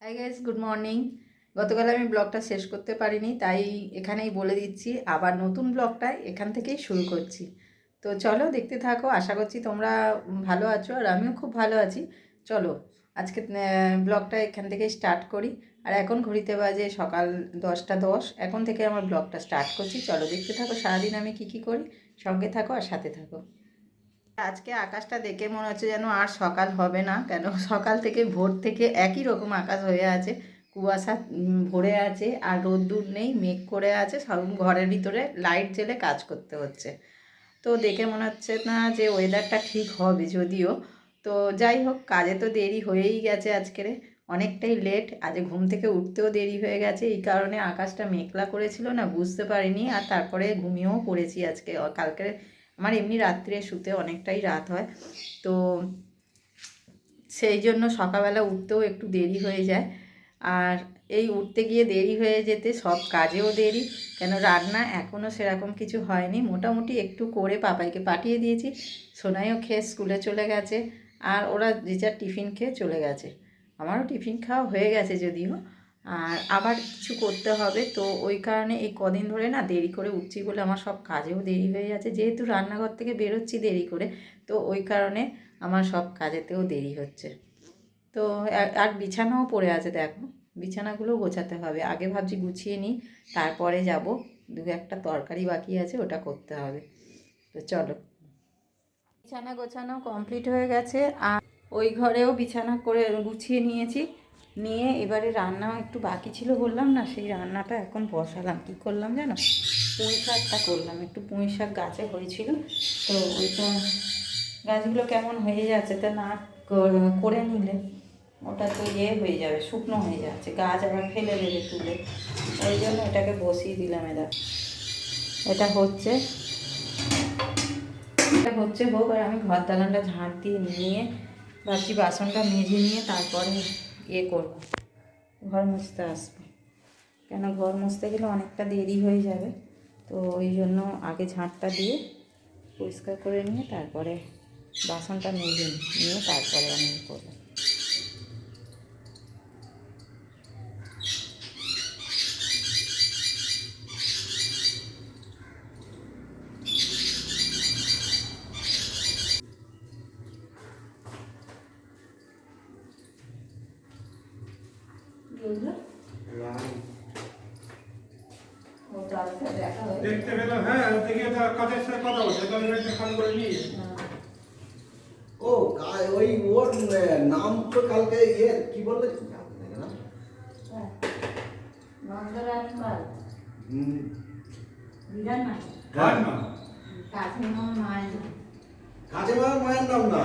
Hi guys, good morning. গতকাল আমি ব্লগটা শেষ করতে পারিনি, তাই এখানেই বলে দিচ্ছি আবার নতুন ব্লগটা এখান থেকেই শুরু করছি। তো চলো দেখতে থাকো, আশা করছি তোমরা ভালো আছো আর আমিও খুব ভালো আছি। চলো আজকে ব্লগটা এখান থেকে স্টার্ট করি। আর এখন ঘড়িতে বাজে সকাল 10টা 10, এখন থেকে আমার ব্লগটা স্টার্ট করছি। চলো দেখতে থাকো সারাদিন আমি কি করি, সঙ্গে থাকো আর সাথে থাকো। আজকে আকাশটা দেখে মনে হচ্ছে যেন আর সকাল হবে না, কেন সকাল থেকে ভোর থেকে একই রকম আকাশ হয়ে আছে। কুয়াশা ভরে আছে আর রোদ্দুর নেই, মেঘ করে আছে, সব ঘরের ভিতরে লাইট জ্বেলে কাজ করতে হচ্ছে। তো দেখে মনে হচ্ছে না যে ওয়েদারটা ঠিক হবে যদিও। তো যাই হোক, কাজে তো দেরি হয়েই গেছে আজকের, অনেকটাই লেট। আজ ঘুম থেকে উঠতেও দেরি হয়ে গেছে, এই কারণে আকাশটা মেঘলা করেছিল না, বুঝতে পারিনি। আর তারপরে ঘুমিয়েও পড়েছি আজকে। কালকে আমার এমনি রাত্রে শুতে অনেকটাই রাত হয়, তো সেই জন্য সকালবেলা উঠতেও একটু দেরি হয়ে যায়। আর এই উঠতে গিয়ে দেরি হয়ে যেতে সব কাজেও দেরি, কেন রান্না এখনও সেরকম কিছু হয়নি, মোটামুটি একটু করে পাপাইকে পাঠিয়ে দিয়েছি। সোনাইও খেয়ে স্কুলে চলে গেছে, আর ওরা যে যার টিফিন খেয়ে চলে গেছে। আমারও টিফিন খাওয়া হয়ে গেছে যদিও, আর আবার কিছু করতে হবে। তো ওই কারণে এই কদিন ধরে না দেরি করে উঠছি বলে আমার সব কাজেও দেরি হয়ে যাচ্ছে, যেহেতু রান্নাঘর থেকে বেরোচ্ছি দেরি করে, তো ওই কারণে আমার সব কাজেতেও দেরি হচ্ছে। তো আর বিছানাও পড়ে আছে, দেখো বিছানাগুলো গোছাতে হবে। আগে ভাবছি গুছিয়ে নিই, তারপরে যাব। দু একটা তরকারি বাকি আছে, ওটা করতে হবে। তো চলো, বিছানা গোছানো কমপ্লিট হয়ে গেছে, আর ওই ঘরেও বিছানা করে গুছিয়ে নিয়েছি। নিয়ে এবারে রান্নাও একটু বাকি ছিল বললাম না, সেই রান্নাটা এখন বসালাম। কী করলাম জানো, পুঁই শাকটা করলাম। একটু পুঁই শাক গাছে হয়েছিল, তো ওইটা গাছগুলো কেমন হয়ে যাচ্ছে, তা না করে নিলে ওটা তো হয়ে যাবে, শুকনো হয়ে যাচ্ছে, গাছ আবার ফেলে দেবে তুলে। ওই জন্য এটাকে বসিয়ে দিলাম। এটা হচ্ছে হোক, আর আমি ঘর দালানটা ঝাঁট দিয়ে নিয়ে ভাবছি বাসনটা মেজে নিয়ে তারপরে করব, ঘর মুছতে আসবো। কেন ঘর মুছতে গেলে অনেকটা দেরি হয়ে যাবে, তো ওই জন্য আগে ঝাঁটটা দিয়ে পরিষ্কার করে নিয়ে তারপরে বাসনটা মেজে নিয়ে তারপরে আমি করবো। দেখতে পেলাম, হ্যাঁ দেখে তো কাজের সাথে কথা বলছে, তাহলে একটা ফোন করে নিয়ে ও ওই ওর নাম তো কালকে কি বললে না? কাজে মায়ের নাম না,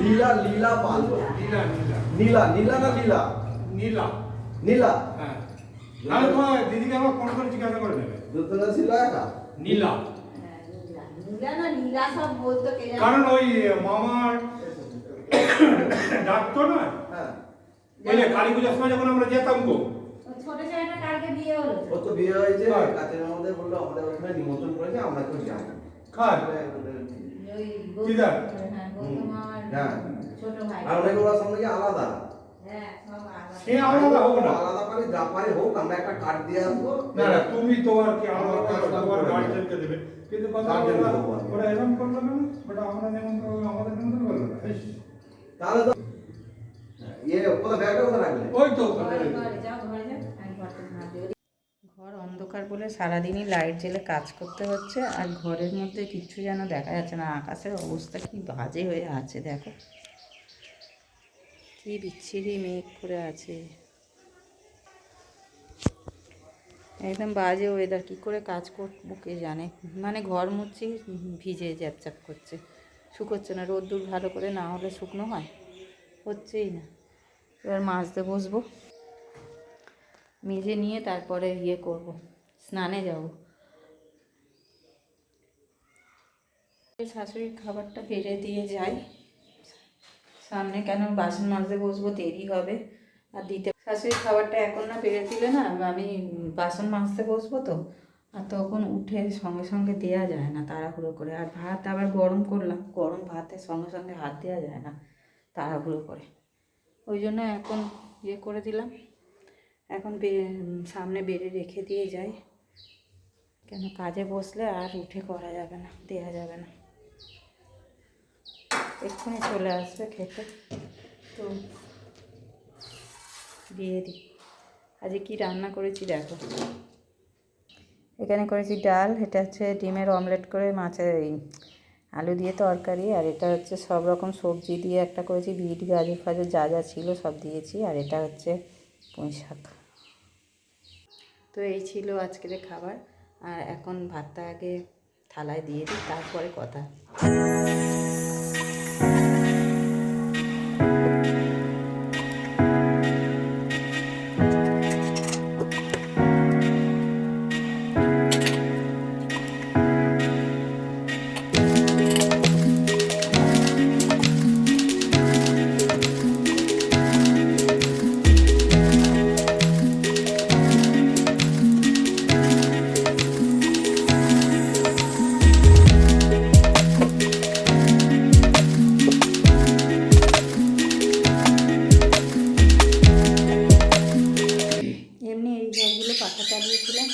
লীলা লীলা পাল, নীলা নীলা নীলা নীলা না লীলা নীলা নীলা। হ্যাঁ, আমি তোমার দিদিকে আমার ফোন করে জিজ্ঞাসা করে নেবে। দুতলা ছিল একা নীলা, কারণ ওই মামার ডাকতো না, হ্যাঁ, বুঝলে কালী পূজার সময় যখন আমরা যেতাম গো, ও তো বিয়ে হয়েছে, কাজের আমাদের বললো আমাদের ওখানে নিমন্ত্রণ করেছে, আমরা কেউ যাই। খান কিদার হ্যাঁ, আর অনেক ওরা সঙ্গে আলাদা, সে আলাদা হোক না, আলাদা করে যা পারে হোক, আমরা একটা কার্ড দিয়ে আসবো। না না তুমি তোমার কি আলাদা তোমার গার্জেনকে দেবে, কিন্তু কথা ওরা এরকম করলো কেন, ওটা আমরা যেমন আমাদের নিমন্ত্রণ করলো না, তাহলে তো কোথায় ব্যাগটা কোথায় রাখলে? ওই তো ঘর অন্ধকার বলে সারাদিনই লাইট জ্বেলে কাজ করতে হচ্ছে, আর ঘরের মধ্যে কিচ্ছু যেন দেখা যাচ্ছে না। আকাশের অবস্থা কি বাজে হয়ে আছে, দেখো কি বিচ্ছিরি মেঘ করে আছে, একদম বাজে ওয়েদার। কী করে কাজ করবো কে জানে, মানে ঘর মুছছি ভিজে চ্যাপচ্যাপ করছে, শুকোচ্ছে না। রোদ্দুর ভালো করে না হলে শুকনো হয়, হচ্ছেই না। এবার মাজতে বসবো, মেজে নিয়ে তারপরে করব, স্নানে যাব। শাশুড়ির খাবারটা বেড়ে দিয়ে যাই সামনে, কেন বাসন মাজতে বসবো, দেরি হবে আর দিতে। শাশুড়ির খাবারটা এখন না বেড়ে দিলে না, আমি বাসন মাজতে বসবো তো, আর তখন উঠে সঙ্গে সঙ্গে দেওয়া যায় না তাড়াহুড়ো করে। আর ভাত আবার গরম করলাম, গরম ভাতের সঙ্গে সঙ্গে হাত দেওয়া যায় না তাড়াহুড়ো করে। ওই জন্য এখন ইয়ে করে দিলাম, এখন সামনে বেড়ে রেখে দিয়ে যাই, কেন কাজে বসলে আর উঠে করা যাবে না, দেওয়া যাবে না, এক্ষুনি চলে আসবে খেতে। তো দিয়ে দিই। আজকে কি রান্না করেছি দেখো, এখানে করেছি ডাল, এটা হচ্ছে ডিমের অমলেট করে মাছের আলু দিয়ে তরকারি, আর এটা হচ্ছে সব রকম সবজি দিয়ে একটা করেছি, বিট গাজর ফাজর যা যা ছিল সব দিয়েছি, আর এটা হচ্ছে পুঁই শাক। তো এই ছিল আজকের খাবার, আর এখন ভাতটা আগে থালায় দিয়ে দিই, তারপরে কথা। এমনি এই ঘরগুলো পাখা চালিয়েছিলাম,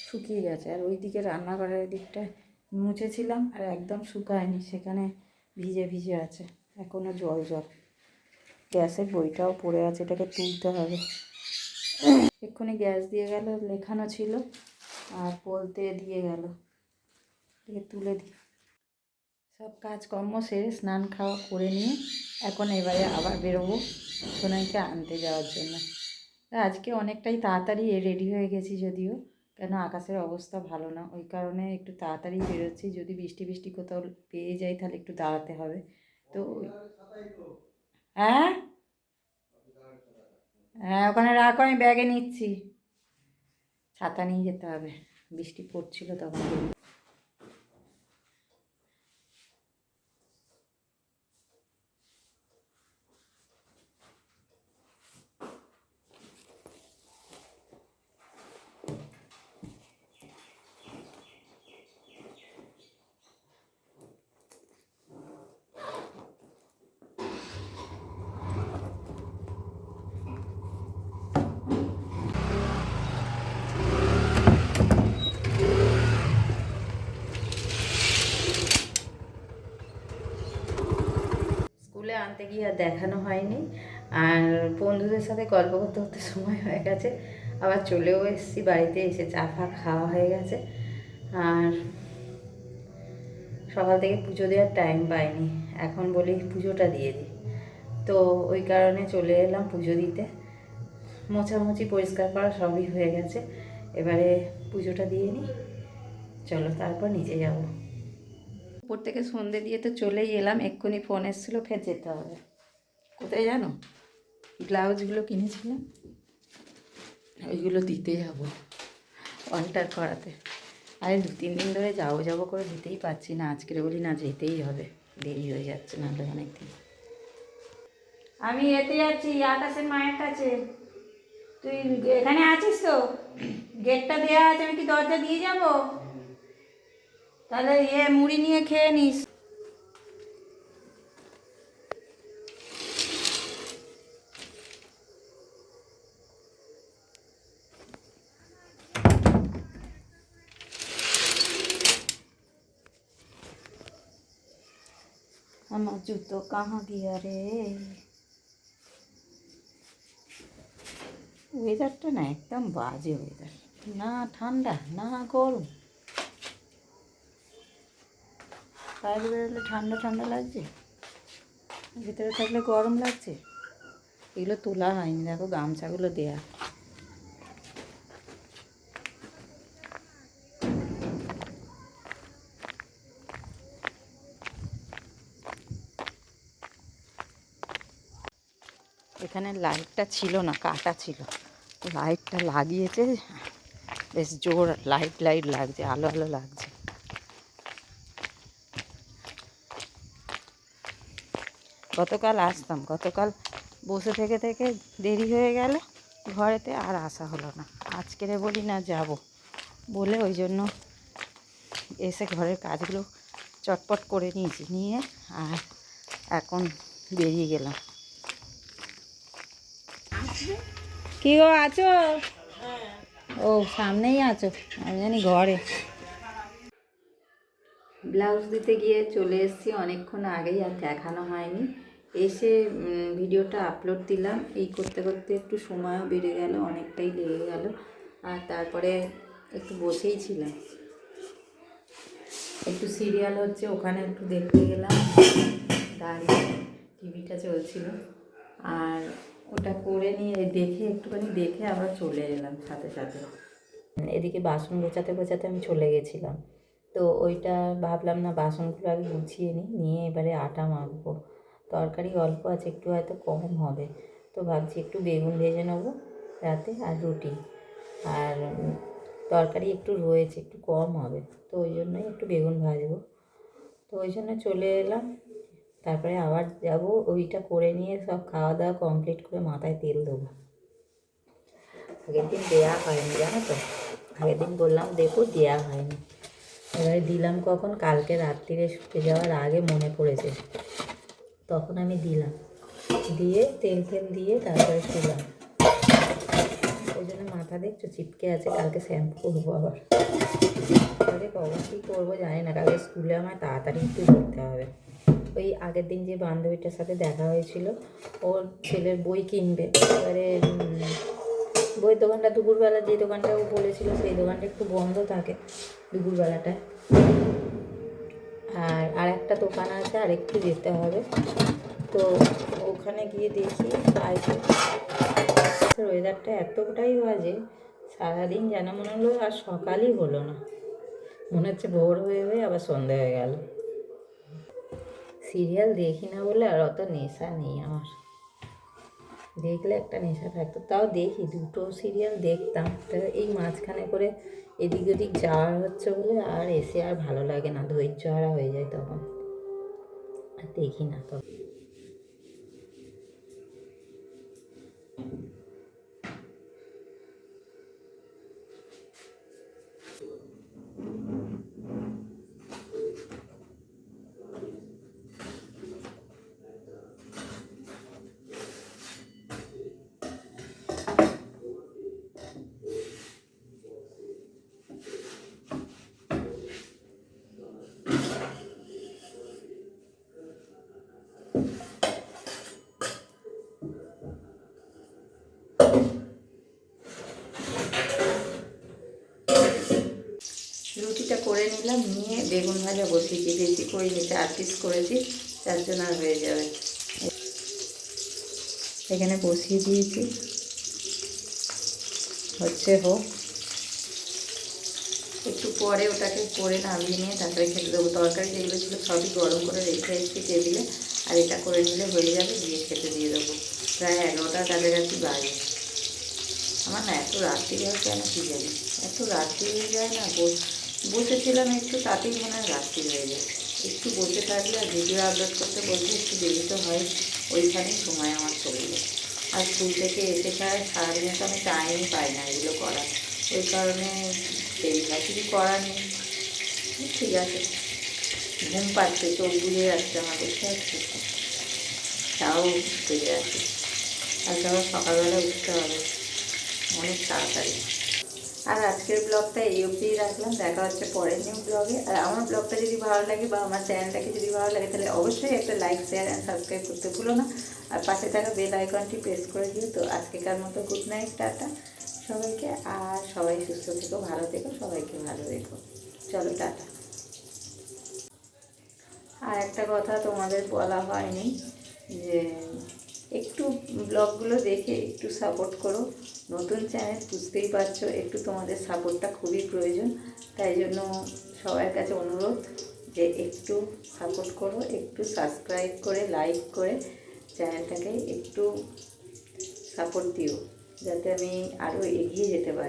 শুকিয়ে গেছে, আর ওই দিকে রান্নাঘরের দিকটায় মুছেছিলাম আর একদম শুকায়নি, সেখানে ভিজে ভিজে আছে, এখনও জল জল। গ্যাসের বইটাও পড়ে আছে, এটাকে তুলতে হবে। এক্ষুনি গ্যাস দিয়ে গেল, লেখানো ছিল আর বলতে দিয়ে গেল, এটাকে তুলে দিই। সব কাজকর্ম সেরে স্নান খাওয়া করে নিয়ে এখন এবারে আবার বেরোবো সোনাইকে আনতে যাওয়ার জন্য। আজকে অনেকটাই তাড়াতাড়ি রেডি হয়ে গেছি, যদিও কেন আকাশের অবস্থা ভালো না, ওই কারণে একটু তাড়াতাড়ি বেরোচ্ছি। যদি বৃষ্টি বৃষ্টি কোথাও পেয়ে যাই তাহলে একটু দাঁড়াতে হবে। তো হ্যাঁ হ্যাঁ, ওখানে রাখো, আমি ব্যাগে নিচ্ছি। ছাতা নিয়ে যেতে হবে, বৃষ্টি পড়ছিল তখন। স্কুলে আনতে গিয়ে আর দেখানো হয়নি, আর বন্ধুদের সাথে গল্প করতে করতে সময় হয়ে গেছে, আবার চলেও এসেছি বাড়িতে, এসে চা ফা খাওয়া হয়ে গেছে, আর সকাল থেকে পুজো দেওয়ার টাইম পাইনি, এখন বলি পুজোটা দিয়ে দিই। তো ওই কারণে চলে এলাম পুজো দিতে। মোছামুছি পরিষ্কার করা সবই হয়ে গেছে, এবারে পুজোটা দিয়ে নিই, চলো তারপর নিচে যাব। উপর থেকে সন্ধে দিয়ে তো চলেই এলাম, এক্ষুনি ফোন এসেছিলো, ফের যেতে হবে। কোথায় জানো, ব্লাউজগুলো কিনেছিলাম ওইগুলো দিতে যাব, অল্টার করাতে। আরে 2-3 দিন ধরে যাবো যাবো করে যেতেই পারছি না, আজকের বলি না যেতেই হবে, দেরি হয়ে যাচ্ছে নাহলে অনেক দিন। আমি এতে যাচ্ছি আকাশের মায়ের কাছে, তুই এখানে আছিস তো? গেটটা দেওয়া আছে, আমি কি দরজা দিয়ে যাব? তাহলে মুড়ি নিয়ে খেয়ে নিস। আমার জুতো কাহা গিয়া রে। ওয়েদারটা না একদম বাজে ওয়েদার, না ঠান্ডা না গরম, বাইরে বেরোলে ঠান্ডা ঠান্ডা লাগছে, ভিতরে থাকলে গরম লাগছে। এগুলো তোলা হয়নি, দেখো গামছাগুলো দেয়া। এখানে লাইটটা ছিল না, কাটা ছিল, লাইটটা লাগিয়েছে, বেশ জোর লাইট লাইট লাগছে, আলো আলো লাগছে। গতকাল আসতাম, গতকাল বসে থেকে থেকে দেরি হয়ে গেল ঘরেতে, আর আসা হলো না। আজকের বলি না যাব বলে ওই জন্য এসে ঘরের কাজগুলো চটপট করে নিয়েছি, নিয়ে আর এখন বেরিয়ে গেলাম। কি গো আছো? ও সামনেই আছো, আমি জানি ঘরে। ব্লাউজ দিতে গিয়ে চলে এসেছি অনেকক্ষণ আগেই, আর দেখানো হয়নি। এসে ভিডিওটা আপলোড দিলাম, এই করতে করতে একটু সময়ও বেড়ে গেল, অনেকটাই লেগে গেল। আর তারপরে একটু বসেই ছিলাম, একটু সিরিয়াল হচ্ছে ওখানে একটু দেখতে গেলাম, দাঁড়িয়ে টিভিটা চলছিল। আর ওটা করে নিয়ে দেখে একটুখানি দেখে আবার চলে এলাম সাথে সাথে। এদিকে বাসন গোছাতে গোছাতে আমি চলে গেছিলাম, তো ওইটা ভাবলাম না বাসনগুলো আগে গুছিয়ে নিয়ে এবারে আটা মাখবো। তরকারি অল্প আছে, একটু হয়তো কম হবে, তো ভাবছি একটু বেগুন ভেজে নেবো রাতে, আর রুটি। আর তরকারি একটু রয়েছে, একটু কম হবে, তো ওই জন্যই একটু বেগুন ভাজবো। তো ওই জন্য চলে এলাম। তারপরে আবার যাব, ওইটা করে নিয়ে সব খাওয়া দাওয়া কমপ্লিট করে মাথায় তেল দেবো। আগের দিন দেওয়া হয়নি জানো তো, আগের দিন বললাম দেবো, দেওয়া হয়নি। এবারে দিলাম কখন, কালকে রাত্রিরে শুতে যাওয়ার আগে মনে পড়েছে, তখন আমি দিলাম, দিয়ে তেল দিয়ে তারপরে শুলাম। ওই জন্য মাথা দেখছো চিপকে আছে, কালকে শ্যাম্পু করবো আবার। কালকে কখন কী করবো জানি না, কালকে স্কুলে আমার তাড়াতাড়ি একটু যেতে হবে। ওই আগের দিন যে বান্ধবীটার সাথে দেখা হয়েছিল, ওর ছেলের বই কিনবে। এবারে বইয়ের দোকানটা দুপুরবেলা, যে দোকানটা ও বলেছিল সেই দোকানটা একটু বন্ধ থাকে দুপুরবেলাটায়। আর একটা দোকান আছে, আর একটু যেতে হবে, তো ওখানে গিয়ে দেখি ওয়েদারটা এতটাই বাজে, সারাদিন যেন মনে হলো আর সকালই হলো না, মনে হচ্ছে ভোর হয়ে আবার সন্ধে হয়ে গেল। সিরিয়াল দেখি না বলে আর অত নেশা নেই আমার, দেখলে একটা নেশা থাকতো, তাও দেখি, দুটো সিরিয়াল দেখতাম। তো এই মাঝখানে করে এদিক ওদিক যাওয়ার হচ্ছে বলে আর এসে আর ভালো লাগে না, ধৈর্য হারা হয়ে যায় তখন, আর দেখি না তো। রুটিটা করে নিলাম, নিয়ে বেগুন ভাজা বসিয়েছি, বেশি করিনি, 4 পিস করেছি, 4 জনের হয়ে যাবে। এখানে বসিয়ে দিয়েছি, হচ্ছে হোক, একটু পরে ওটাকে করে নামিয়ে নিয়ে তারপরে খেতে দেবো। তরকারি যেগুলো ছিল সবই গরম করে রেখে এসেছি টেবিলে, আর এটা করে নিলে হয়ে যাবে, দিয়ে খেতে দিয়ে দেবো। প্রায় 11টার কাছাকাছি বাজে। আমার না এত রাত্রি হয় কেন কি জানি, এত রাত্রি হয়ে যায় না, বসেছিলাম একটু, তাতেই মনে হয় রাত্রি হয়ে যায়। একটু বসে থাকলে আর ভিডিও আপলোড করতে বলতে একটু দেরি তো হয়, ওইখানেই সময় আমার চলে যায়। আর স্কুল থেকে এসে প্রায় সারাদিনে তো আমি টাইমই পাই না এগুলো করার, ওই কারণে দেরি হয়, কিছু করার নেই। ঠিক আছে, ঘুম পাচ্ছে, চোখ বুঝে যাচ্ছে আমার, বুঝতে পারছি, তাও বেড়ে আছে। আর আবার সকালবেলা উঠতে হবে অনেক তাড়াতাড়ি। আর আজকের ব্লগটা এই অবধি রাখলাম, দেখা হচ্ছে পরের নিউ ব্লগে। আর আমার ব্লগটা যদি ভালো লাগে বা আমার চ্যানেলটাকে যদি ভালো লাগে, তাহলে অবশ্যই একটা লাইক, শেয়ার অ্যান্ড সাবস্ক্রাইব করতে ভুলো না, আর পাশে থাকা বেল আইকনটি প্রেস করে দিও। তো আজকেকার মতো গুড নাইট, টাটা সবাইকে, আর সবাই সুস্থ থেকো, ভালো থেকো, সবাইকে ভালো রেখো। চলো টাটা। আর একটা কথা তোমাদের বলা হয়নি, যে একটু ব্লগগুলো দেখে একটু সাপোর্ট করো, নতুন চ্যানেল বুঝতেই পারছো, একটু তোমাদের সাপোর্টটা খুবই প্রয়োজন। তাই জন্য সবার কাছে অনুরোধ যে একটু সাপোর্ট করো, একটু সাবস্ক্রাইব করে, লাইক করে চ্যানেলটাকে একটু সাপোর্ট দিও, যাতে আমি আরও এগিয়ে যেতে পারি।